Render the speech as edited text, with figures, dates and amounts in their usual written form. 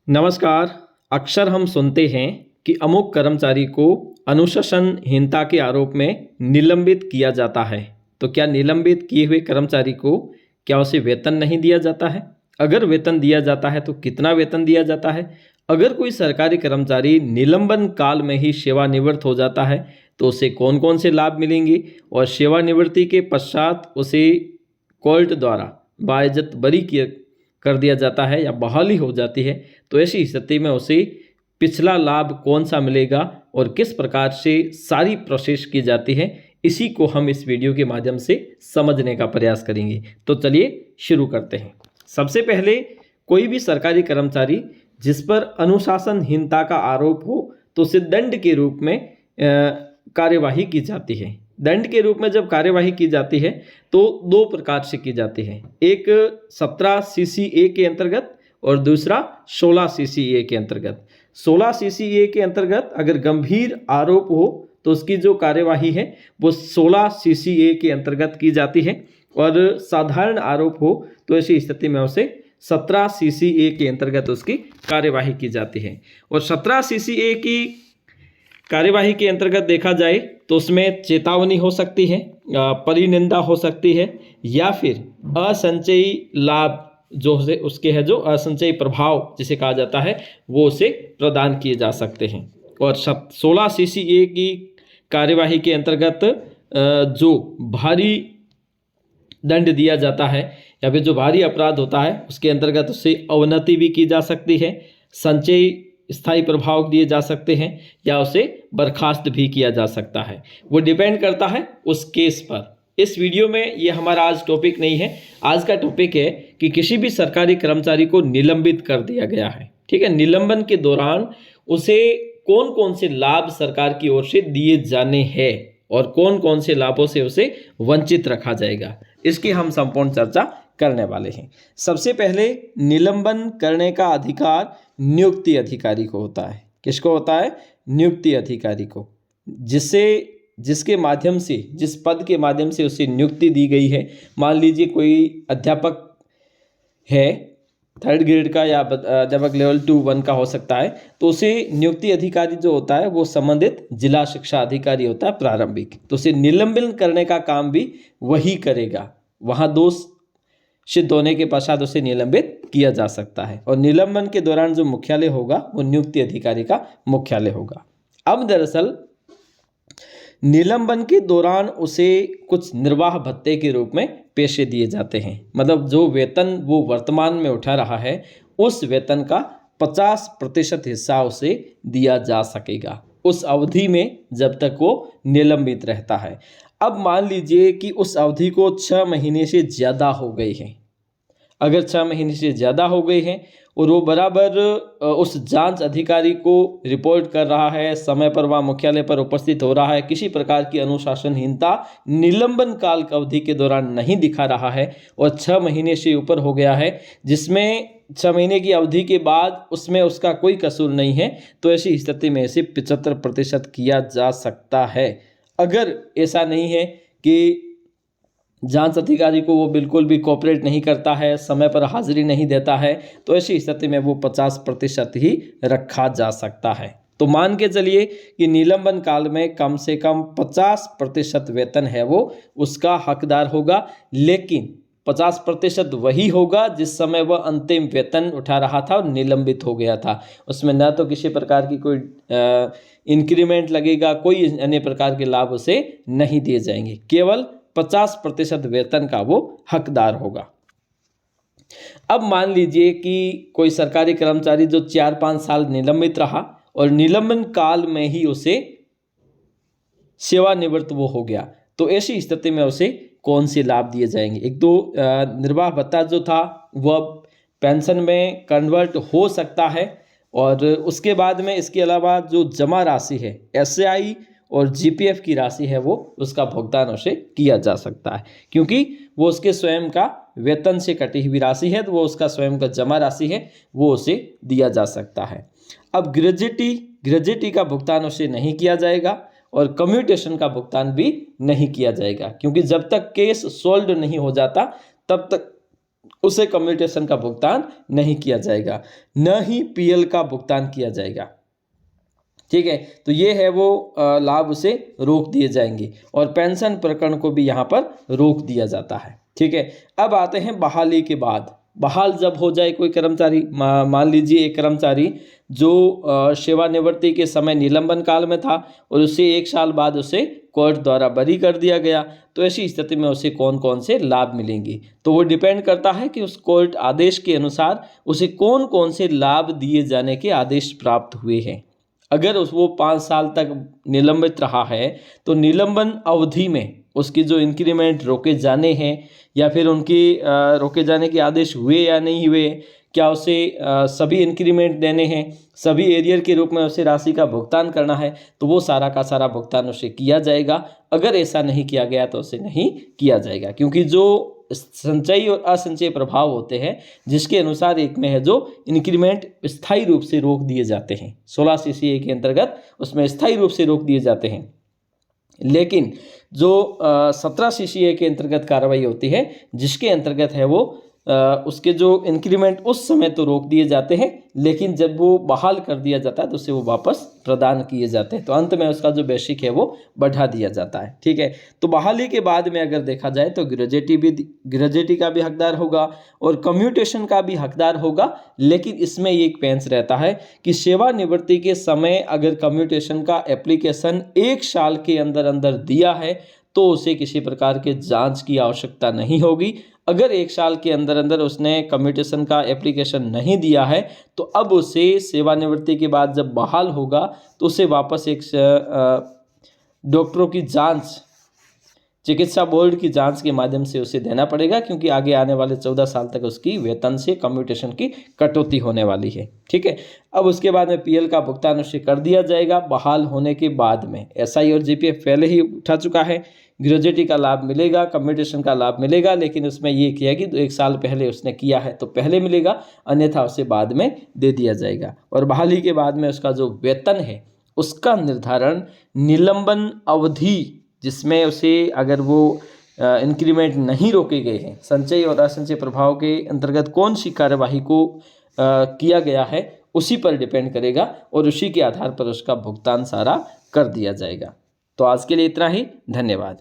नमस्कार। अक्सर हम सुनते हैं कि अमुक कर्मचारी को अनुशासनहीनता के आरोप में निलंबित किया जाता है। तो क्या निलंबित किए हुए कर्मचारी को क्या उसे वेतन नहीं दिया जाता है? अगर वेतन दिया जाता है तो कितना वेतन दिया जाता है? अगर कोई सरकारी कर्मचारी निलंबन काल में ही सेवानिवृत्त हो जाता है तो उसे कौन कौन से लाभ मिलेंगे और सेवानिवृत्ति के पश्चात उसे कोर्ट द्वारा बाइज्जत बरी किया कर दिया जाता है या बहाली हो जाती है, तो ऐसी स्थिति में उसे पिछला लाभ कौन सा मिलेगा और किस प्रकार से सारी प्रोसेस की जाती है, इसी को हम इस वीडियो के माध्यम से समझने का प्रयास करेंगे। तो चलिए शुरू करते हैं। सबसे पहले कोई भी सरकारी कर्मचारी जिस पर अनुशासनहीनता का आरोप हो तो उसे दंड के रूप में कार्यवाही की जाती है। दंड के रूप में जब कार्यवाही की जाती है तो दो प्रकार से की जाती है, एक 17 CCA के अंतर्गत और दूसरा 16 CCA के अंतर्गत। 16 CCA के अंतर्गत अगर गंभीर आरोप हो तो उसकी जो कार्यवाही है वो 16 CCA के अंतर्गत की जाती है और साधारण आरोप हो तो ऐसी स्थिति में उसे 17 CCA के अंतर्गत उसकी कार्यवाही की जाती है। और 17 CCA की कार्यवाही के अंतर्गत देखा जाए तो उसमें चेतावनी हो सकती है, परिनिंदा हो सकती है या फिर असंचयी लाभ जो है उसके है जो असंचयी प्रभाव जिसे कहा जाता है वो उसे प्रदान किए जा सकते हैं। और 16 CCA की कार्यवाही के अंतर्गत जो भारी दंड दिया जाता है या फिर जो भारी अपराध होता है उसके अंतर्गत उससे अवनति भी की जा सकती है, संचयी स्थायी प्रभाव दिए जा सकते हैं या उसे बर्खास्त भी किया जा सकता है। वो डिपेंड करता है उस केस पर। इस वीडियो में ये हमारा आज टॉपिक नहीं है। आज का टॉपिक है कि किसी भी सरकारी कर्मचारी को निलंबित कर दिया गया है, ठीक है, निलंबन के दौरान उसे कौन कौन से लाभ सरकार की ओर से दिए जाने हैं और कौन कौन से लाभों से उसे वंचित रखा जाएगा, इसकी हम संपूर्ण चर्चा करने वाले हैं। सबसे पहले निलंबन करने का अधिकार नियुक्ति अधिकारी को होता है। किसको होता है? नियुक्ति अधिकारी को, जिसके माध्यम से, जिस पद के माध्यम से उसे नियुक्ति दी गई है। मान लीजिए कोई अध्यापक है 3rd ग्रेड का या अध्यापक लेवल 2-1 का हो सकता है, तो उसे नियुक्ति अधिकारी जो होता है वो संबंधित जिला शिक्षा अधिकारी होता है प्रारंभिक, तो उसे निलंबन करने का काम भी वही करेगा। वहाँ दोष सिद्ध होने के पश्चात उसे निलंबित किया जा सकता है और निलंबन के दौरान जो मुख्यालय होगा वो नियुक्ति अधिकारी का मुख्यालय होगा। अब दरअसल निलंबन के दौरान उसे कुछ निर्वाह भत्ते के रूप में पैसे दिए जाते हैं, मतलब जो वेतन वो वर्तमान में उठा रहा है उस वेतन का 50% हिस्सा उसे दिया जा सकेगा उस अवधि में जब तक वो निलंबित रहता है। अब मान लीजिए कि उस अवधि को 6 महीने से ज़्यादा हो गए हैं। अगर 6 महीने से ज़्यादा हो गए हैं और वो बराबर उस जांच अधिकारी को रिपोर्ट कर रहा है, समय पर वहाँ मुख्यालय पर उपस्थित हो रहा है, किसी प्रकार की अनुशासनहीनता निलंबन काल अवधि के दौरान नहीं दिखा रहा है और 6 महीने से ऊपर हो गया है, जिसमें 6 महीने की अवधि के बाद उसमें उसका कोई कसूर नहीं है, तो ऐसी स्थिति में इसे 75% किया जा सकता है। अगर ऐसा नहीं है कि जांच अधिकारी को वो बिल्कुल भी कोऑपरेट नहीं करता है, समय पर हाजिरी नहीं देता है, तो ऐसी स्थिति में वो 50% ही रखा जा सकता है। तो मान के चलिए कि निलंबन काल में कम से कम 50% वेतन है वो उसका हकदार होगा, लेकिन 50% वही होगा जिस समय वह अंतिम वेतन उठा रहा था और निलंबित हो गया था। उसमें न तो किसी प्रकार की कोई इंक्रीमेंट लगेगा, कोई अन्य प्रकार के लाभ उसे नहीं दिए जाएंगे, केवल 50% वेतन का वो हकदार होगा। अब मान लीजिए कि कोई सरकारी कर्मचारी जो 4-5 साल निलंबित रहा और निलंबन काल में ही उसे सेवानिवृत्त वो हो गया, तो ऐसी स्थिति में उसे कौन से लाभ दिए जाएंगे? एक तो निर्वाह भत्ता जो था वह पेंशन में कन्वर्ट हो सकता है और उसके बाद में इसके अलावा जो जमा राशि है SAI और GPF की राशि है वो उसका भुगतान उसे किया जा सकता है, क्योंकि वो उसके स्वयं का वेतन से कटी हुई राशि है, तो वो उसका स्वयं का जमा राशि है वो उसे दिया जा सकता है। अब ग्रेजुटी का भुगतान उसे नहीं किया जाएगा और कम्यूटेशन का भुगतान भी नहीं किया जाएगा, क्योंकि जब तक केस सोल्व नहीं हो जाता तब तक उसे कम्यूटेशन का भुगतान नहीं किया जाएगा, न ही पीएल का भुगतान किया जाएगा। ठीक है, तो ये है वो लाभ उसे रोक दिए जाएंगे और पेंशन प्रकरण को भी यहाँ पर रोक दिया जाता है। ठीक है, अब आते हैं बहाली के बाद। बहाल जब हो जाए कोई कर्मचारी, मान लीजिए एक कर्मचारी जो सेवानिवृत्ति के समय निलंबन काल में था और उसे 1 साल बाद उसे कोर्ट द्वारा बरी कर दिया गया, तो ऐसी स्थिति में उसे कौन कौन से लाभ मिलेंगे, तो वो डिपेंड करता है कि उस कोर्ट आदेश के अनुसार उसे कौन कौन से लाभ दिए जाने के आदेश प्राप्त हुए हैं। अगर वो 5 साल तक निलंबित रहा है तो निलंबन अवधि में उसकी जो इंक्रीमेंट रोके जाने हैं या फिर उनकी रोके जाने के आदेश हुए या नहीं हुए, क्या उसे सभी इंक्रीमेंट देने हैं, सभी एरियर के रूप में उसे राशि का भुगतान करना है, तो वो सारा का सारा भुगतान उसे किया जाएगा। अगर ऐसा नहीं किया गया तो उसे नहीं किया जाएगा, क्योंकि जो संचयी और असंचयी प्रभाव होते हैं जिसके अनुसार एक में है जो इंक्रीमेंट स्थायी रूप से रोक दिए जाते हैं, 16 CCA के अंतर्गत उसमें स्थायी रूप से रोक दिए जाते हैं। लेकिन जो 17 CCA के अंतर्गत कार्रवाई होती है जिसके अंतर्गत है वो उसके जो इंक्रीमेंट उस समय तो रोक दिए जाते हैं, लेकिन जब वो बहाल कर दिया जाता है तो उसे वो वापस प्रदान किए जाते हैं, तो अंत में उसका जो बेसिक है वो बढ़ा दिया जाता है। ठीक है, तो बहाली के बाद में अगर देखा जाए तो ग्रेजुएटी का भी हकदार होगा और कम्यूटेशन का भी हकदार होगा, लेकिन इसमें एक पेंच रहता है कि सेवानिवृत्ति के समय अगर कम्यूटेशन का एप्लीकेशन 1 साल के अंदर अंदर दिया है तो उसे किसी प्रकार के जांच की आवश्यकता नहीं होगी। अगर 1 साल के अंदर अंदर उसने कम्यूटेशन का एप्लीकेशन नहीं दिया है तो अब उसे सेवानिवृत्ति के बाद जब बहाल होगा तो उसे वापस एक डॉक्टरों की जांच, चिकित्सा बोर्ड की जांच के माध्यम से उसे देना पड़ेगा, क्योंकि आगे आने वाले 14 साल तक उसकी वेतन से कम्यूटेशन की कटौती होने वाली है। ठीक है, अब उसके बाद में पीएल का भुगतान उसे कर दिया जाएगा बहाल होने के बाद में। एसआई और जीपीएफ पहले ही उठा चुका है, ग्रेजुएटी का लाभ मिलेगा, कम्यूटेशन का लाभ मिलेगा, लेकिन उसमें ये किया कि 1 साल पहले उसने किया है तो पहले मिलेगा, अन्यथा उसे बाद में दे दिया जाएगा। और बहाली के बाद में उसका जो वेतन है उसका निर्धारण निलंबन अवधि जिसमें उसे अगर वो इंक्रीमेंट नहीं रोके गए हैं, संचयी और असंचयी प्रभाव के अंतर्गत कौन सी कार्यवाही को किया गया है उसी पर डिपेंड करेगा और उसी के आधार पर उसका भुगतान सारा कर दिया जाएगा। तो आज के लिए इतना ही, धन्यवाद।